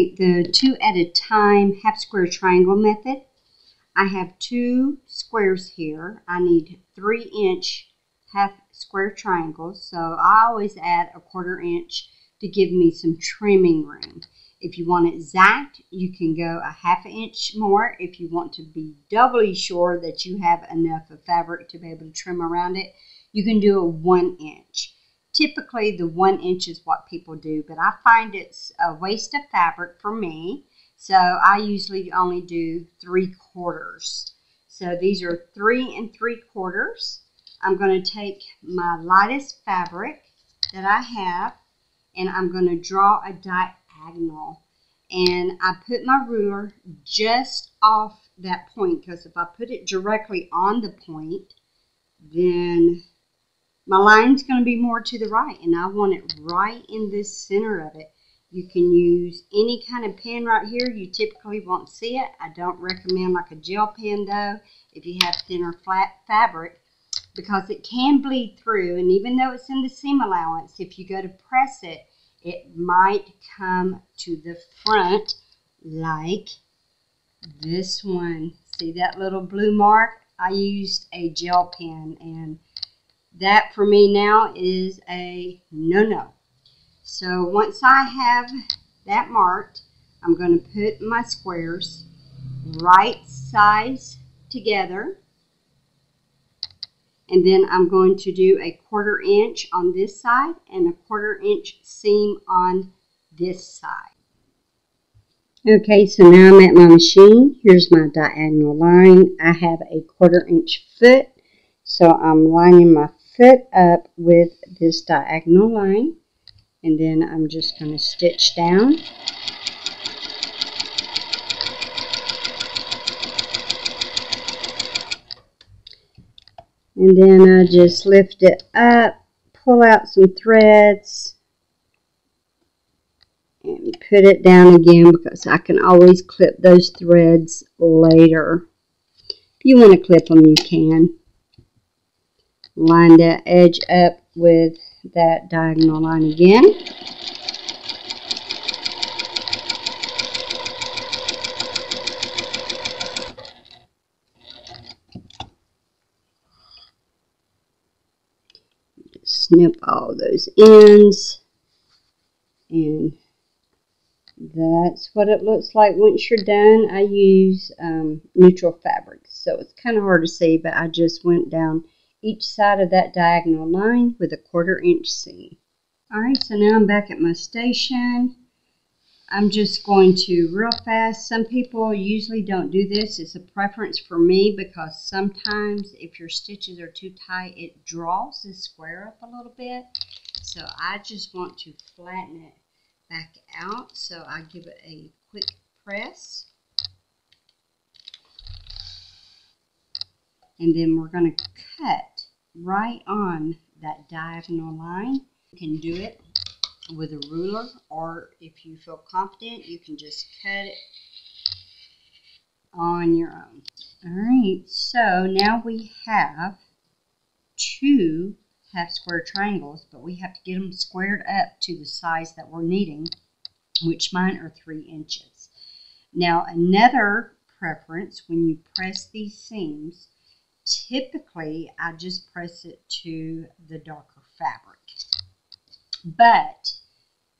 Alright, the 2 at a time half square triangle method. I have 2 squares here. I need 3-inch half square triangles, so I always add a 1/4 inch to give me some trimming room. If you want it exact, you can go a 1/2 inch more. If you want to be doubly sure that you have enough of fabric to be able to trim around it, you can do a 1 inch. Typically, the 1 inch is what people do, but I find it's a waste of fabric for me, so I usually only do 3/4. So these are 3 3/4. I'm going to take my lightest fabric that I have, and I'm going to draw a diagonal. And I put my ruler just off that point, because if I put it directly on the point, then my line's going to be more to the right, and I want it right in this center of it. You can use any kind of pen right here. You typically won't see it. I don't recommend like a gel pen though if you have thinner flat fabric, because it can bleed through, and even though it's in the seam allowance, if you go to press it, it might come to the front like this one. See that little blue mark? I used a gel pen, and that for me now is a no-no. So once I have that marked, I'm going to put my squares right size together. And then I'm going to do a 1/4 inch on this side and a 1/4 inch seam on this side. Okay, so now I'm at my machine. Here's my diagonal line. I have a 1/4 inch foot, so I'm lining my foot up with this diagonal line, and then I'm just going to stitch down. And then I just lift it up, pull out some threads, and put it down again, because I can always clip those threads later. If you want to clip them, you can. Line that edge up with that diagonal line again. Snip all those ends, and that's what it looks like once you're done. I use neutral fabrics, so it's kind of hard to see, but I just went down each side of that diagonal line with a 1/4 inch seam. Alright, so now I'm back at my station. I'm just going to real fast. Some people usually don't do this. It's a preference for me, because sometimes if your stitches are too tight, it draws the square up a little bit. So I just want to flatten it back out. So I give it a quick press. And then we're going to cut right on that diagonal line. You can do it with a ruler, or if you feel confident, you can just cut it on your own. Alright, so now we have 2 half square triangles, but we have to get them squared up to the size that we're needing, which mine are 3 inches. Now another preference, when you press these seams, typically I just press it to the darker fabric. But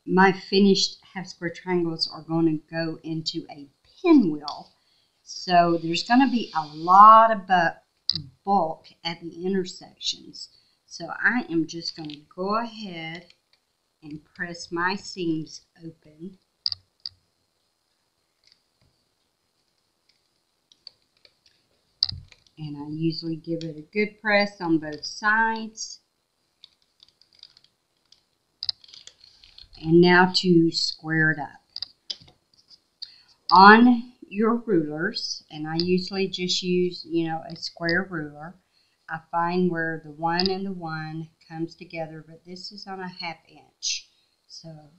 my finished half square triangles are going to go into a pinwheel, so there's going to be a lot of bulk at the intersections. So I am just going to go ahead and press my seams open. And I usually give it a good press on both sides. And now to square it up. On your rulers, and I usually just use, a square ruler, I find where the 1 and the 1 comes together, but this is on a 1/2 inch. So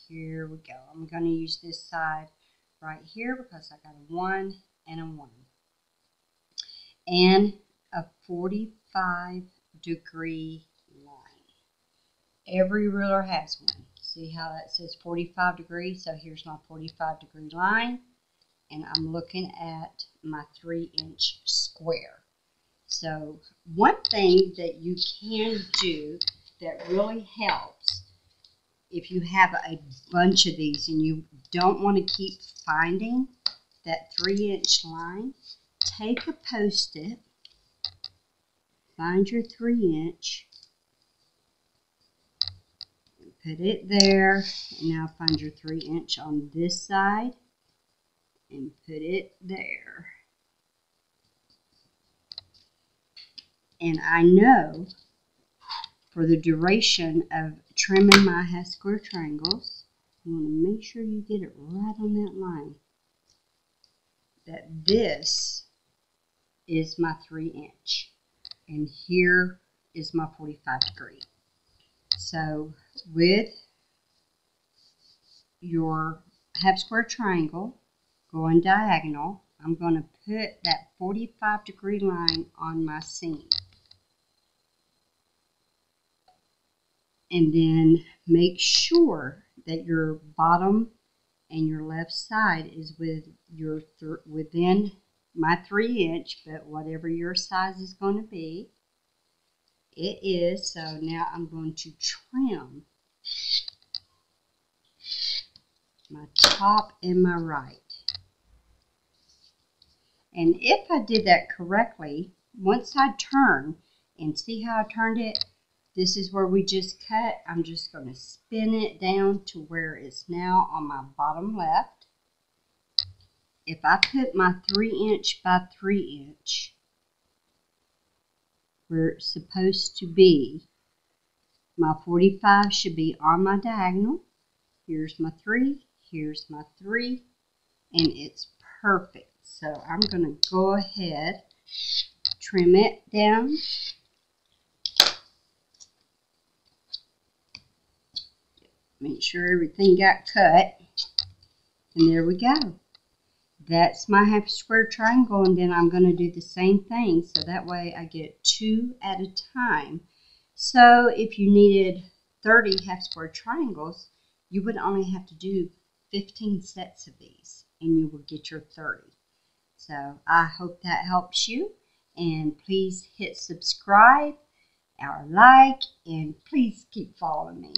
here we go. I'm going to use this side right here, because I got a 1 and a 1. And a 45-degree line. Every ruler has one. See how that says 45 degrees? So here's my 45-degree line, and I'm looking at my 3-inch square. So one thing that you can do that really helps if you have a bunch of these and you don't want to keep finding that 3-inch line, take a Post-it, find your 3-inch, put it there, and now find your 3-inch on this side and put it there. And I know for the duration of trimming my half square triangles, you want to make sure you get it right on that line, that this is my 3-inch and here is my 45 degree. So with your half square triangle going diagonal, I'm going to put that 45-degree line on my seam. And then make sure that your bottom and your left side is within my 3-inch, but whatever your size is going to be, it is. So now I'm going to trim my top and my right. And if I did that correctly, once I turn, and see how I turned it, this is where we just cut. I'm just going to spin it down to where it's now on my bottom left. If I put my 3-inch by 3-inch where it's supposed to be, my 45 should be on my diagonal. Here's my 3, here's my 3, and it's perfect. So I'm going to go ahead, trim it down. Make sure everything got cut. And there we go. That's my half square triangle, and then I'm going to do the same thing so that way I get 2 at a time. So if you needed 30 half square triangles, you would only have to do 15 sets of these and you will get your 30. So I hope that helps you, and please hit subscribe or like, and please keep following me.